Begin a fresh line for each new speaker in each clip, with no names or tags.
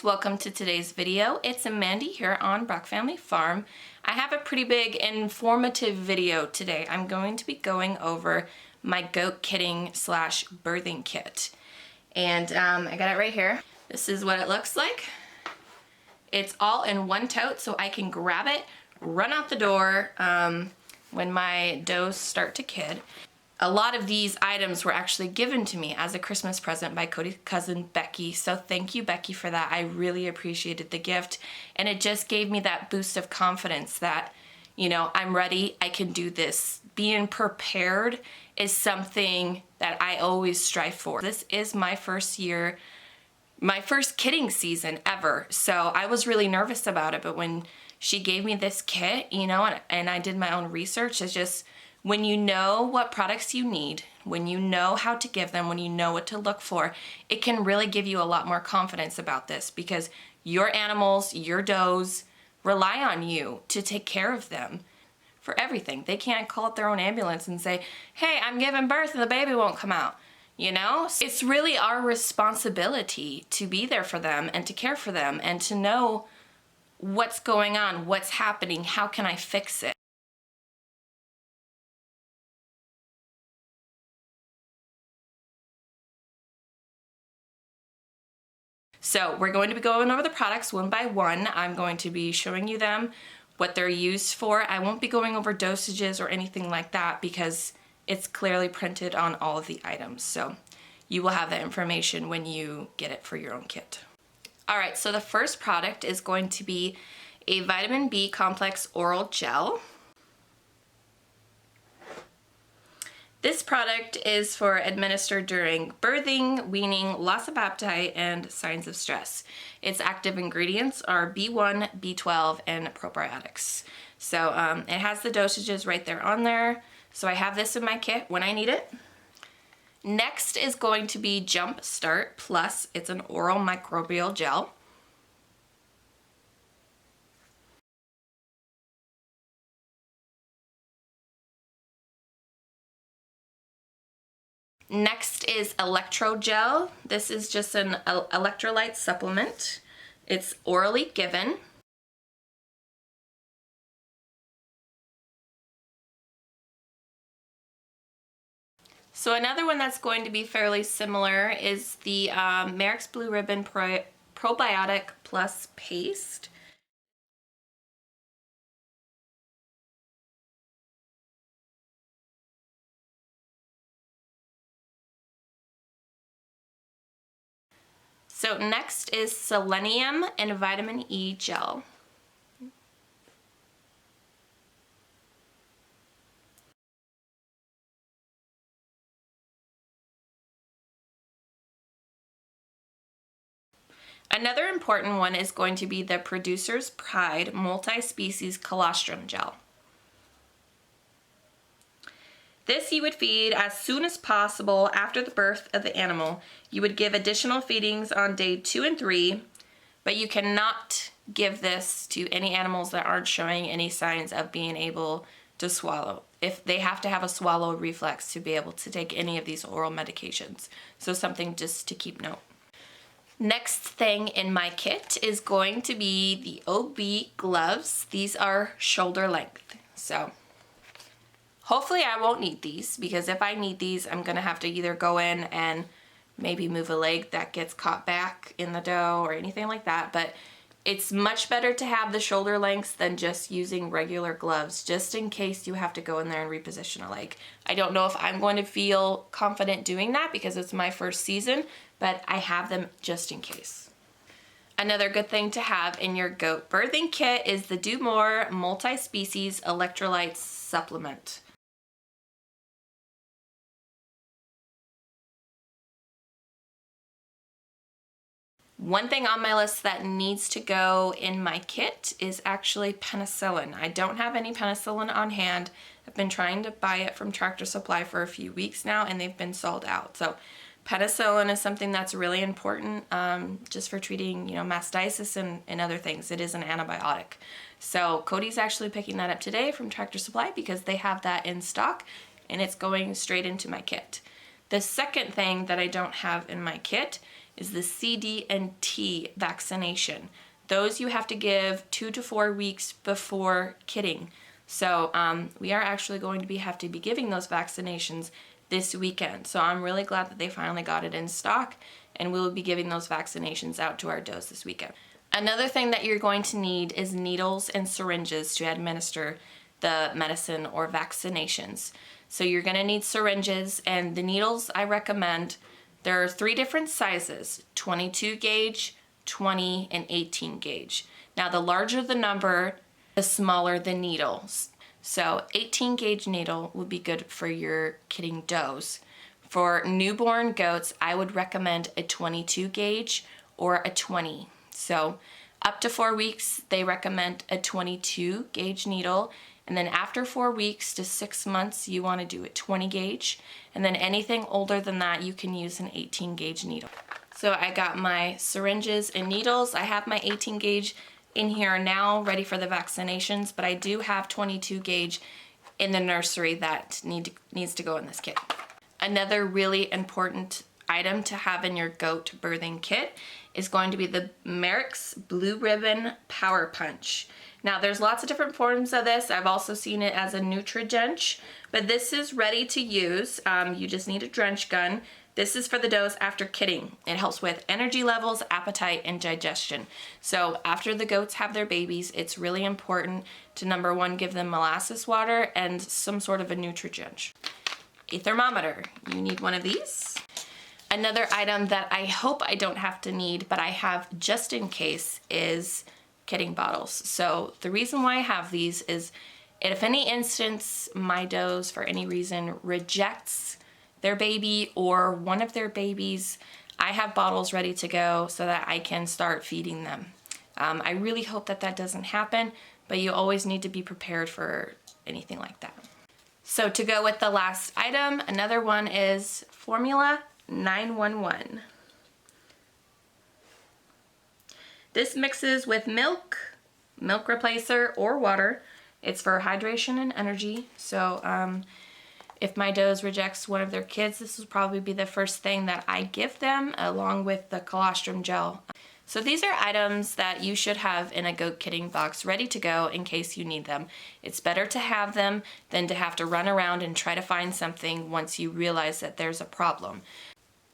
guys, welcome to today's video. It's Mandy here on Brock Family Farm. I have a pretty big informative video today. I'm going to be going over my goat kitting / birthing kit. And I got it right here. This is what it looks like. It's all in one tote so I can grab it, run out the door when my does start to kid. A lot of these items were actually given to me as a Christmas present by Cody's cousin Becky, so thank you, Becky, for that. I really appreciated the gift, and it just gave me that boost of confidence that, you know, I'm ready, I can do this. Being prepared is something that I always strive for. This is my first year, my first kitting season ever, so I was really nervous about it, but when she gave me this kit, you know, and I did my own research, it's just, when you know what products you need, when you know how to give them, when you know what to look for, it can really give you a lot more confidence about this because your animals, your does, rely on you to take care of them for everything. They can't call up their own ambulance and say, hey, I'm giving birth and the baby won't come out. You know, it's really our responsibility to be there for them and to care for them and to know what's going on, what's happening, how can I fix it. So we're going to be going over the products one by one. I'm going to be showing you them, what they're used for. I won't be going over dosages or anything like that because it's clearly printed on all of the items. So you will have that information when you get it for your own kit. All right, so the first product is going to be a vitamin B complex oral gel. This product is for administered during birthing, weaning, loss of appetite, and signs of stress. Its active ingredients are B1, B12, and probiotics. So it has the dosages right there on there. So I have this in my kit when I need it. Next is going to be Jump Start Plus. It's an oral microbial gel. Next is Electro Gel. This is just an electrolyte supplement. It's orally given. So another one that's going to be fairly similar is the Merrick's Blue Ribbon Probiotic Plus Paste. So next is Selenium and Vitamin E Gel. Another important one is going to be the Producer's Pride Multi-species Colostrum Gel. This you would feed as soon as possible after the birth of the animal. You would give additional feedings on day 2 and 3, but you cannot give this to any animals that aren't showing any signs of being able to swallow. If they have to have a swallow reflex to be able to take any of these oral medications. So something just to keep note. Next thing in my kit is going to be the OB gloves. These are shoulder length. So hopefully I won't need these because if I need these, I'm gonna have to either go in and maybe move a leg that gets caught back in the dough or anything like that. But it's much better to have the shoulder lengths than just using regular gloves, just in case you have to go in there and reposition a leg. I don't know if I'm going to feel confident doing that because it's my first season, but I have them just in case. Another good thing to have in your goat birthing kit is the DUMOR Multi-species electrolyte supplement. One thing on my list that needs to go in my kit is actually penicillin. I don't have any penicillin on hand. I've been trying to buy it from Tractor Supply for a few weeks now and they've been sold out. So penicillin is something that's really important just for treating, you know, mastitis and other things. It is an antibiotic. So Cody's actually picking that up today from Tractor Supply because they have that in stock and it's going straight into my kit. The second thing that I don't have in my kit is the CD and T vaccination. Those you have to give 2 to 4 weeks before kidding. So we are actually going to have to be giving those vaccinations this weekend. So I'm really glad that they finally got it in stock, and we will be giving those vaccinations out to our does this weekend. Another thing that you're going to need is needles and syringes to administer the medicine or vaccinations. So you're going to need syringes, and the needles I recommend, there are 3 different sizes: 22 gauge, 20, and 18 gauge. Now the larger the number, the smaller the needles. So 18 gauge needle would be good for your kidding does. For newborn goats, I would recommend a 22 gauge or a 20. So up to 4 weeks, they recommend a 22 gauge needle. And then after 4 weeks to 6 months, you want to do a 20 gauge. And then anything older than that, you can use an 18 gauge needle. So I got my syringes and needles. I have my 18 gauge in here now, ready for the vaccinations, but I do have 22 gauge in the nursery that needs to go in this kit. Another really important item to have in your goat birthing kit is going to be the Merrick's Blue Ribbon Power Punch. Now there's lots of different forms of this. I've also seen it as a Nutri-Drench, but this is ready to use. You just need a drench gun. This is for the does after kidding. It helps with energy levels, appetite, and digestion. So after the goats have their babies, it's really important to, number 1, give them molasses water and some sort of a Nutri-Drench. A thermometer, you need one of these. Another item that I hope I don't have to need, but I have just in case, is kidding bottles. So the reason why I have these is if any instance my does for any reason rejects their baby or one of their babies, I have bottles ready to go so that I can start feeding them. I really hope that that doesn't happen, but you always need to be prepared for anything like that. So to go with the last item, another one is Formula 911. This mixes with milk replacer, or water. It's for hydration and energy. So if my does rejects one of their kids, this will probably be the first thing that I give them, along with the colostrum gel. So these are items that you should have in a goat kidding box ready to go in case you need them. It's better to have them than to have to run around and try to find something once you realize that there's a problem.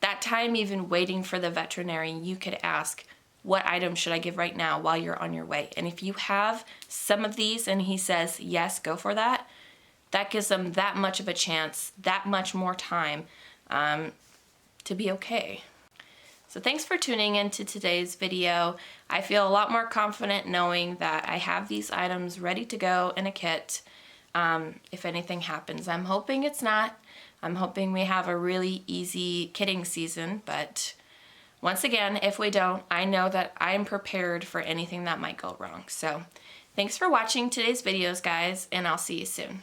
That time even waiting for the veterinarian, you could ask, what item should I give right now while you're on your way? And if you have some of these and he says, yes, go for that, that gives them that much of a chance, that much more time to be okay. So thanks for tuning into today's video. I feel a lot more confident knowing that I have these items ready to go in a kit if anything happens. I'm hoping it's not. I'm hoping we have a really easy kidding season, but once again, if we don't, I know that I'm prepared for anything that might go wrong. So thanks for watching today's videos, guys, and I'll see you soon.